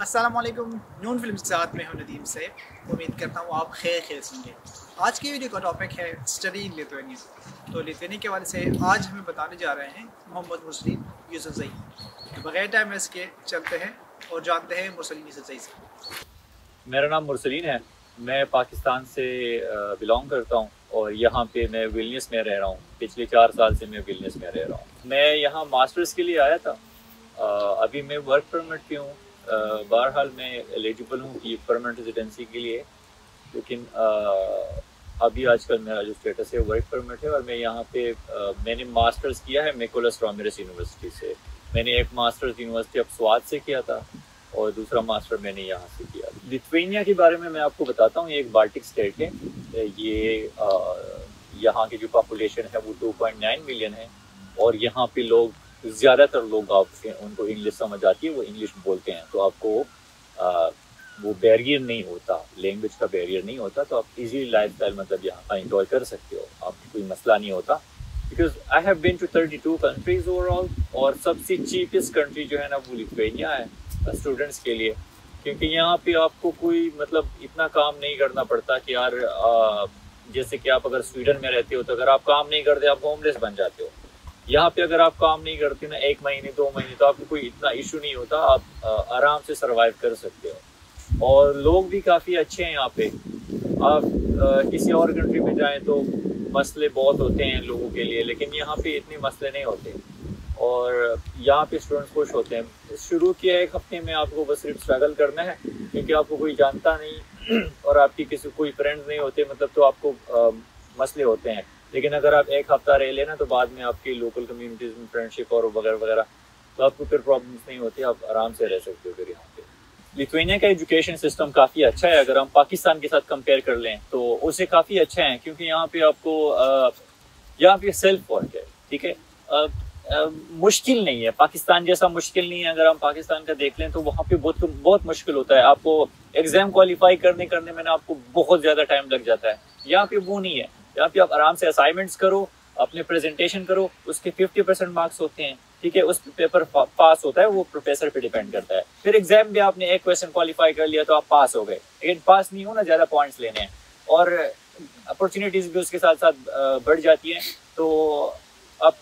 अस्सलाम वालेकुम। नून फिल्म्स के साथ में हूं नदीम से। उम्मीद करता हूँ आप खैर होंगे। आज की वीडियो का टॉपिक है स्टडी इन लिथुआनिया। तो लिथुआनिया के हवाले से आज हमें बताने जा रहे हैं मोहम्मद मुरसलीन यूसुफजई। तो बगैर टाइम वेस्ट के चलते हैं और जानते हैं मुरसलीन यूसुफजई से। मेरा नाम मुरसलीन है। मैं पाकिस्तान से बिलोंग करता हूँ और यहाँ पे मैं विलनियस में रह रहा हूँ। पिछले 4 साल से मैं विलनियस में रह रहा हूँ। मैं यहाँ मास्टर्स के लिए आया था। अभी मैं वर्क परमिट पे हूँ। बहरहाल मैं एलिजिबल हूँ कि परमानेंट रेजिडेंसी के लिए, लेकिन अभी आजकल मेरा जो स्टेटस है वर्क परमिट है। और मैं यहाँ पे मैंने मास्टर्स किया है निकोलस रामिरेस यूनिवर्सिटी से। मैंने एक मास्टर्स यूनिवर्सिटी ऑफ स्वाद से किया था और दूसरा मास्टर मैंने यहाँ से किया। लिथुआनिया के बारे में मैं आपको बताता हूँ। ये एक बाल्टिक स्टेट है। ये यहाँ की जो पॉपुलेशन है वो 2.9 मिलियन है और यहाँ पे लोग ज़्यादातर लोग उनको इंग्लिश समझ आती है, वो इंग्लिश बोलते हैं, तो आपको वो बैरियर नहीं होता, लैंग्वेज का बैरियर नहीं होता, तो आप इजीली लाइफस्टाइल मतलब यहाँ का एंजॉय कर सकते हो। आपको कोई मसला नहीं होता। Because I have been to 32 countries overall और सबसे चीपेस्ट कंट्री जो है ना वो लिथुआनिया है स्टूडेंट्स के लिए, क्योंकि यहाँ पे आपको कोई मतलब इतना काम नहीं करना पड़ता कि यार जैसे कि आप अगर स्वीडन में रहते हो तो अगर आप काम नहीं करते आप होमलेस बन जाते हो। यहाँ पे अगर आप काम नहीं करते ना 1 महीने 2 महीने तो आपको कोई इतना इशू नहीं होता, आप आराम से सरवाइव कर सकते हो। और लोग भी काफ़ी अच्छे हैं यहाँ पे। आप किसी और कंट्री में जाएं तो मसले बहुत होते हैं लोगों के लिए, लेकिन यहाँ पे इतने मसले नहीं होते और यहाँ पे स्टूडेंट्स खुश होते हैं। शुरू के 1 हफ्ते में आपको बस सिर्फ स्ट्रगल करना है क्योंकि आपको कोई जानता नहीं और आपकी किसी कोई फ्रेंड्स नहीं होते, मतलब तो आपको मसले होते हैं। लेकिन अगर आप 1 हफ्ता रह लेना तो बाद में आपकी लोकल कम्युनिटीज़ में फ्रेंडशिप और वगैरह वगैरह, तो आपको फिर प्रॉब्लम्स नहीं होती, आप आराम से रह सकते हो फिर यहाँ पे। लिथुआनिया का एजुकेशन सिस्टम काफ़ी अच्छा है। अगर हम पाकिस्तान के साथ कंपेयर कर लें तो उसे काफ़ी अच्छा है, क्योंकि यहाँ पे आपको यहाँ पे सेल्फ वर्क है, ठीक है। मुश्किल नहीं है, पाकिस्तान जैसा मुश्किल नहीं है। अगर हम पाकिस्तान का देख लें तो वहाँ पे बहुत मुश्किल होता है। आपको एग्जाम क्वालिफाई करने में ना आपको बहुत ज़्यादा टाइम लग जाता है। यहाँ पे वो नहीं है। यहाँ पे आप आराम से असाइनमेंट्स करो, अपने प्रेजेंटेशन करो, उसके 50% मार्क्स होते हैं, ठीक है। उस पेपर पास होता है, वो प्रोफेसर पे डिपेंड करता है। फिर एग्जाम में आपने एक क्वेश्चन क्वालिफाई कर लिया तो आप पास हो गए, लेकिन पास नहीं हो ना, ज़्यादा पॉइंट्स लेने हैं और अपॉर्चुनिटीज़ भी उसके साथ साथ बढ़ जाती हैं। तो आप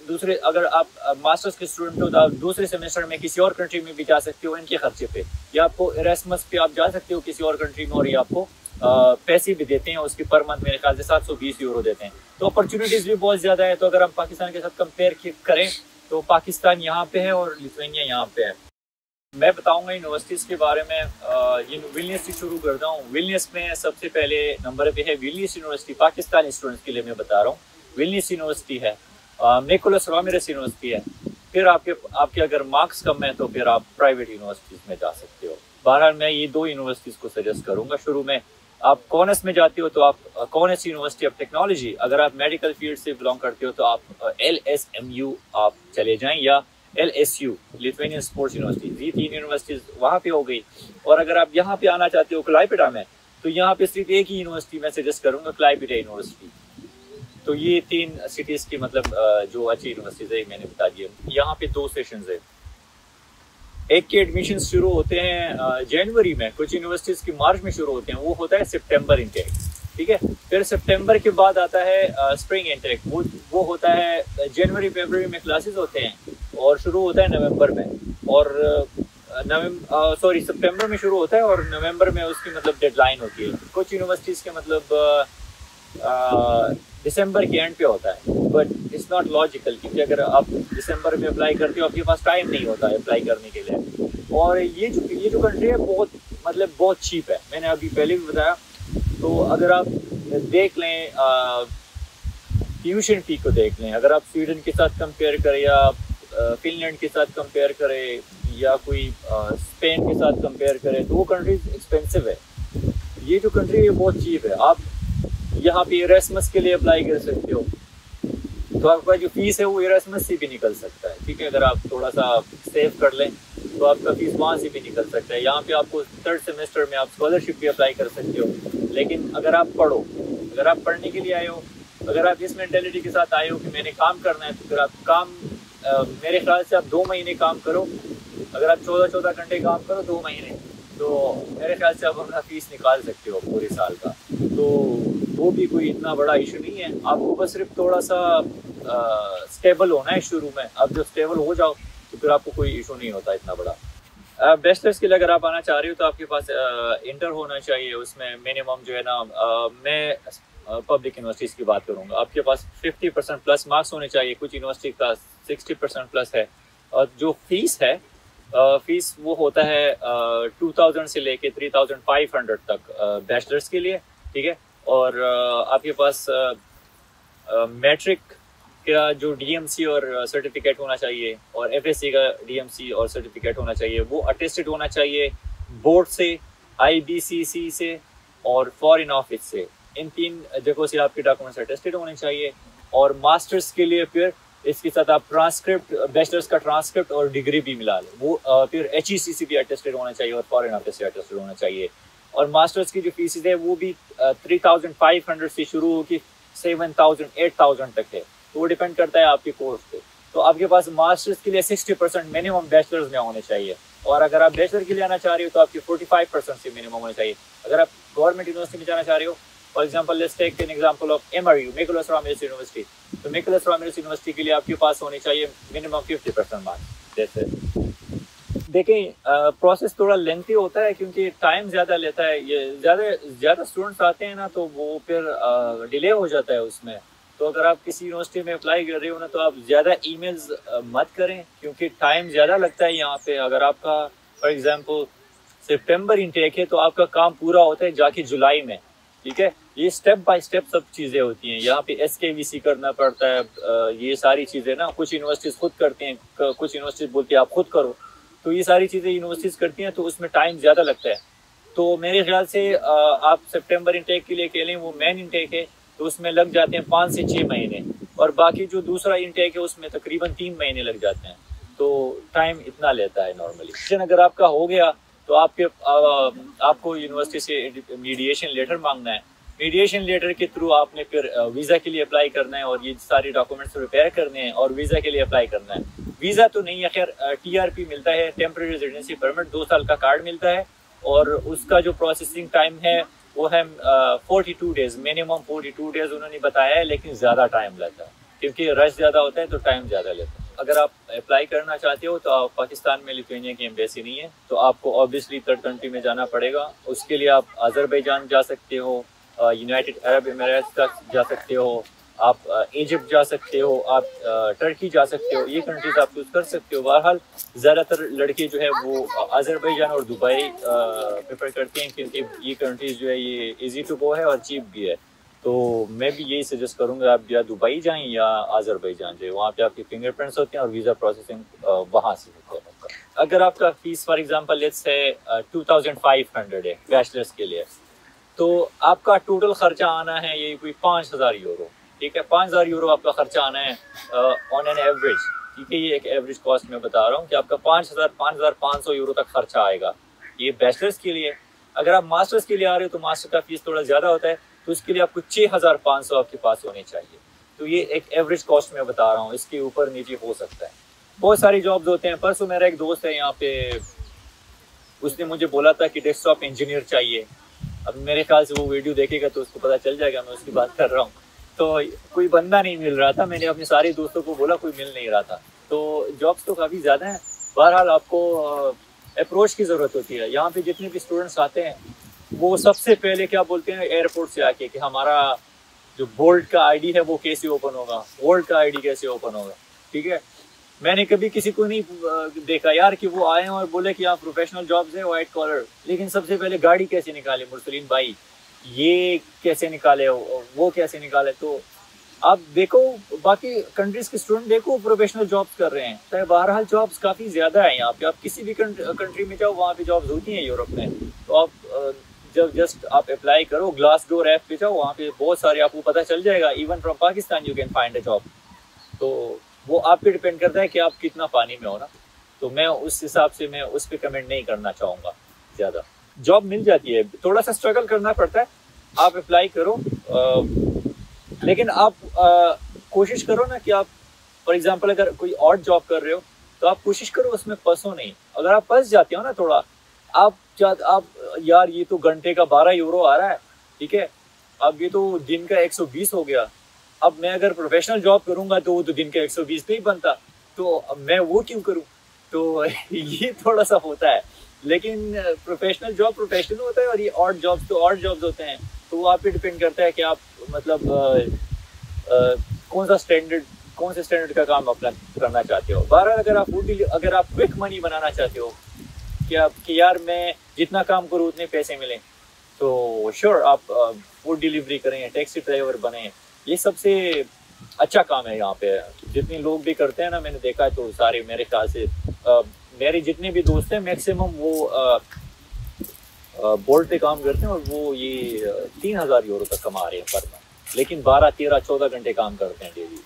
दूसरे अगर आप मास्टर्स के स्टूडेंट हो तो आप दूसरे सेमेस्टर में किसी और कंट्री में भी जा सकते हो इनके खर्चे पे, या आपको इरेस्मस पे आप जा सकते हो किसी और कंट्री में और ये आपको पैसे भी देते हैं। उसकी पर मंथ मेरे ख्याल से 720 यूरो देते हैं। तो अपॉर्चुनिटीज़ भी बहुत ज़्यादा है। तो अगर हम पाकिस्तान के साथ कंपेयर करें तो पाकिस्तान यहाँ पे है और लिथुआनिया यहाँ पे है। मैं बताऊंगा यूनिवर्सिटीज़ के बारे में। ये विलनियस से शुरू करता हूँ। विलनियस में सबसे पहले नंबर पे है विलनियस यूनिवर्सिटी। पाकिस्तानी स्टूडेंट्स के लिए मैं बता रहा हूँ, विलनियस यूनिवर्सिटी है। निकोलस रामिरेस यूनिवर्सिटी है। फिर आपके अगर मार्क्स कम है तो फिर आप प्राइवेट यूनिवर्सिटीज़ में जा सकते हो। बहरहाल मैं ये 2 यूनिवर्सिटीज़ को सजेस्ट करूँगा। शुरू में आप कॉनस में जाते हो तो आप कॉनस यूनिवर्सिटी ऑफ टेक्नोलॉजी, अगर आप मेडिकल फील्ड से बिलोंग करते हो तो आप LSMU आप चले जाएं, या LSU लिथुआनियन स्पोर्ट्स यूनिवर्सिटी। ये 3 यूनिवर्सिटीज़ वहाँ पे हो गई। और अगर आप यहाँ पे आना चाहते हो क्लाइपेडा में, तो यहाँ पे सिर्फ एक ही यूनिवर्सिटी मैं सजेस्ट करूँगा, क्लाइपेडा यूनिवर्सिटी। तो ये 3 सिटीज़ की मतलब जो अच्छी यूनिवर्सिटीज़ है मैंने बता दिया। यहाँ पे 2 सेशंस है। एक के एडमिशन शुरू होते हैं जनवरी में, कुछ यूनिवर्सिटीज़ की मार्च में शुरू होते हैं, वो होता है सितंबर इनटेक, ठीक है। फिर सितंबर के बाद आता है स्प्रिंग इनटेक, वो होता है जनवरी फरवरी में क्लासेस होते हैं और शुरू होता है नवंबर में। और सितंबर में शुरू होता है और नवंबर में उसकी मतलब डेडलाइन होती है। कुछ यूनिवर्सिटीज़ के मतलब दिसंबर के एंड पे होता है, बट इट्स नॉट लॉजिकल, क्योंकि अगर आप दिसंबर में अप्लाई करते हो आपके पास टाइम नहीं होता है अप्लाई करने के लिए। और ये जो कंट्री है बहुत चीप है, मैंने अभी पहले भी बताया। तो अगर आप देख लें ट्यूशन फी को देख लें, अगर आप स्वीडन के साथ कंपेयर करें या फिनलैंड के साथ कंपेयर करें या कोई स्पेन के साथ कंपेयर करें तो वो कंट्रीज एक्सपेंसिव है। ये जो कंट्री है बहुत चीप है। आप यहाँ पे इरेस्मस के लिए अप्लाई कर सकते हो तो आपका जो फीस है वो इरेस्मस से भी निकल सकता है, ठीक है। अगर आप थोड़ा सा सेव कर लें तो आपका फीस वहाँ से भी निकल सकता है। यहाँ पे आपको 3rd सेमेस्टर में आप स्कॉलरशिप भी अप्लाई कर सकते हो। लेकिन अगर आप पढ़ने के लिए आए हो, अगर आप इस मेंटेलिटी के साथ आए हो कि मैंने काम करना है, तो फिर आप काम मेरे ख्याल से आप 2 महीने काम करो अगर आप 14-14 घंटे काम करो 2 महीने, तो मेरे ख्याल से आप अपना फीस निकाल सकते हो पूरे साल का। तो वो भी कोई इतना बड़ा इशू नहीं है, आपको बस सिर्फ थोड़ा सा स्टेबल होना है शुरू में। अब जब स्टेबल हो जाओ तो फिर आपको कोई इशू नहीं होता इतना बड़ा। बैचलर्स के लिए अगर आप आना चाह रहे हो तो आपके पास इंटर होना चाहिए, उसमें मिनिमम जो है ना, मैं पब्लिक यूनिवर्सिटीज़ की बात करूँगा, आपके पास 50% प्लस मार्क्स होने चाहिए। कुछ यूनिवर्सिटी का 60% प्लस है। और जो फीस है, फीस वो होता है 2000 से लेके 3500 तक बैचलर्स के लिए, ठीक है। और आपके पास मैट्रिक का जो डीएमसी और सर्टिफिकेट होना चाहिए, और एफएससी का डीएमसी और सर्टिफिकेट होना चाहिए, वो अटेस्टेड होना चाहिए बोर्ड से, आईबीसीसी से और फॉरेन ऑफिस से। इन 3 जगहों से आपके डॉक्यूमेंट्स अटेस्टेड होने चाहिए। और मास्टर्स के लिए फिर इसके साथ आप ट्रांसक्रिप्ट, बैचलर्स का ट्रांसक्रिप्ट और डिग्री भी मिला लें, वो फिर HECC भी अटेस्टेड होना चाहिए और फॉरेन ऑफिस से अटेस्टेड होना चाहिए। और मास्टर्स की जो फीस है वो भी 3500 से शुरू होकर 7000 8000 तक है। तो वो डिपेंड करता है आपके कोर्स पे। तो आपके पास मास्टर्स के लिए 60% मिनिमम बैचलर्स में होने चाहिए। और अगर आप बैचलर के लिए आना चाह रहे हो तो आपके 45% से मिनिमम होने चाहिए। अगर आप गवर्नमेंट यूनिवर्सिटी में जाना चाह रहे हो, for example let's take an example of MRU, Mykolas Romeris university, तो मैकुलस रामिरेस यूनिवर्सिटी के लिए आपके पास होने चाहिए मिनिमम 50% मार्क्स। जैसे देखें, प्रोसेस थोड़ा लेंथी होता है क्योंकि टाइम ज़्यादा लेता है। ये ज़्यादा स्टूडेंट्स आते हैं ना, तो वो फिर डिले हो जाता है उसमें। तो अगर आप किसी यूनिवर्सिटी में अप्लाई कर रहे हो ना, तो आप ज़्यादा ईमेल्स मत करें क्योंकि टाइम ज़्यादा लगता है यहाँ पे। अगर आपका फॉर एग्जांपल सितंबर इनटेक है तो आपका काम पूरा होता है जाके जुलाई में, ठीक है। ये स्टेप बाय स्टेप सब चीज़ें होती हैं। यहाँ पे SKVC करना पड़ता है, ये सारी चीज़ें ना कुछ यूनिवर्सिटीज़ खुद करती हैं, कुछ यूनिवर्सिटीज़ बोलती है आप खुद करो। तो ये सारी चीज़ें यूनिवर्सिटीज़ करती हैं, तो उसमें टाइम ज़्यादा लगता है। तो मेरे ख्याल से आप सितंबर इनटेक के लिए कह लें, वो मेन इनटेक है, तो उसमें लग जाते हैं 5 से 6 महीने। और बाकी जो दूसरा इनटेक है उसमें तकरीबन 3 महीने लग जाते हैं। तो टाइम इतना लेता है नॉर्मली। अगर आपका हो गया तो आपको यूनिवर्सिटी से मीडिएशन लेटर मांगना है। मीडिएशन लेटर के थ्रू आपने फिर वीज़ा के लिए अप्लाई करना है और ये सारे डॉक्यूमेंट्स प्रिपेयर करने हैं और वीज़ा के लिए अप्लाई करना है। वीज़ा तो नहीं है खैर, TRP मिलता है, टेम्पररी रेजिडेंसी परमिट, 2 साल का कार्ड मिलता है। और उसका जो प्रोसेसिंग टाइम है वो है 42 डेज़, मिनिमम 42 डेज़ उन्होंने बताया है, लेकिन ज़्यादा टाइम लगता है क्योंकि रश ज़्यादा होता है तो टाइम ज़्यादा लेता है। अगर आप अप्लाई करना चाहते हो तो आप पाकिस्तान में लिथुआनिया की एम्बेसी नहीं है, तो आपको ऑब्वियसली थर्ड कंट्री में जाना पड़ेगा। उसके लिए आप अज़रबैजान जा सकते हो, यूनाइटेड अरब एमिरेट्स तक जा सकते हो, आप इजिप्ट जा सकते हो, आप टर्की जा सकते हो। ये कंट्रीज आप चूज़ कर सकते हो। बहरहाल ज़्यादातर लड़के जो है वो अज़रबैजान और दुबई प्रेफर करते हैं क्योंकि ये कंट्रीज़ जो है ये इजी टू गो है और चीप भी है। तो मैं भी यही सजेस्ट करूँगा आप या दुबई जाएं या अज़रबैजान जाएं, वहाँ पे आपके फिंगरप्रिंट्स होते हैं और वीज़ा प्रोसेसिंग वहाँ से होती है। अगर आपका fees for example let's say 2500 है बैचलर्स के लिए, तो आपका टोटल ख़र्चा आना है ये कोई 5000 यूरो, ठीक है। 5000 यूरो आपका ख़र्चा आना है ऑन एन एवरेज, ठीक है। ये एक एवरेज कॉस्ट में बता रहा हूँ कि आपका 5500 यूरो तक खर्चा आएगा, ये बैचलर्स के लिए। अगर आप मास्टर्स के लिए आ रहे हो तो मास्टर का फीस थोड़ा ज़्यादा होता है, तो उसके लिए आपको 6500 आपके पास होने चाहिए। तो ये एक एवरेज कॉस्ट में बता रहा हूँ, इसके ऊपर नीचे हो सकता है। बहुत सारी जॉब्स होते हैं। परसों मेरा एक दोस्त है यहाँ पे, उसने मुझे बोला था कि डेस्कटॉप इंजीनियर चाहिए। अब मेरे ख्याल से वो वीडियो देखेगा तो उसको पता चल जाएगा मैं उसकी बात कर रहा हूँ। तो कोई बंदा नहीं मिल रहा था, मैंने अपने सारे दोस्तों को बोला, कोई मिल नहीं रहा था। तो जॉब्स तो काफ़ी ज़्यादा हैं। बहरहाल आपको अप्रोच की ज़रूरत होती है। यहाँ पे जितने भी स्टूडेंट्स आते हैं वो सबसे पहले क्या बोलते हैं एयरपोर्ट से आके कि हमारा जो बोल्ट का आईडी है वो कैसे ओपन होगा, वोल्ट का आईडी कैसे ओपन होगा, ठीक है। मैंने कभी किसी को नहीं देखा यार कि वो आए और बोले कि यहाँ प्रोफेशनल जॉब्स है वाइट कॉलर, लेकिन सबसे पहले गाड़ी कैसे निकाले मुरसलीन भाई, ये कैसे निकाले, वो कैसे निकाले। तो आप देखो बाकी कंट्रीज के स्टूडेंट देखो प्रोफेशनल जॉब्स कर रहे हैं। तो बहरहाल जॉब्स काफ़ी ज़्यादा है यहाँ पे। आप किसी भी कंट्री में जाओ वहाँ पे जॉब्स होती हैं यूरोप में। तो आप जब जस्ट आप अप्लाई करो ग्लासडोर ऐप पे जाओ, वहाँ पे बहुत सारे आपको पता चल जाएगा। Even from Pakistan you can find a job. तो वो आप पे डिपेंड करता है कि आप कितना पानी में हो ना। तो मैं उस हिसाब से मैं उस पर कमेंट नहीं करना चाहूँगा ज़्यादा। जॉब मिल जाती है, थोड़ा सा स्ट्रगल करना पड़ता है। आप अप्लाई करो, लेकिन आप कोशिश करो ना कि आप फॉर एग्जांपल अगर कोई और जॉब कर रहे हो तो आप कोशिश करो उसमें फंसो नहीं। अगर आप फंस जाते हो ना थोड़ा, आप यार ये तो घंटे का 12 यूरो आ रहा है, ठीक है, अब ये तो दिन का 120 हो गया, अब मैं अगर प्रोफेशनल जॉब करूंगा तो वो तो दिन का 120 नहीं बनता, तो अब मैं वो क्यों करूं। तो ये थोड़ा सा होता है, लेकिन प्रोफेशनल जॉब प्रोफेशनल होता है और ये ऑड जॉब्स तो ऑड जॉब्स होते हैं। तो वो आप पे डिपेंड करता है कि आप मतलब कौन से स्टैंडर्ड का काम अपना करना चाहते हो। बहरहाल अगर आप क्विक मनी बनाना चाहते हो कि यार मैं जितना काम करूँ उतने पैसे मिलें, तो श्योर आप फूड डिलीवरी करें, टैक्सी ड्राइवर बने, ये सबसे अच्छा काम है यहाँ पे। जितने लोग भी करते हैं ना, मैंने देखा है तो सारे मेरे ख्याल से मेरे जितने भी दोस्त हैं मैक्सिमम वो बोल्ट पे काम करते हैं और वो ये 3000 यूरो तक कमा रहे हैं पर मंथ, लेकिन 12, 13, 14 घंटे काम करते हैं डेली।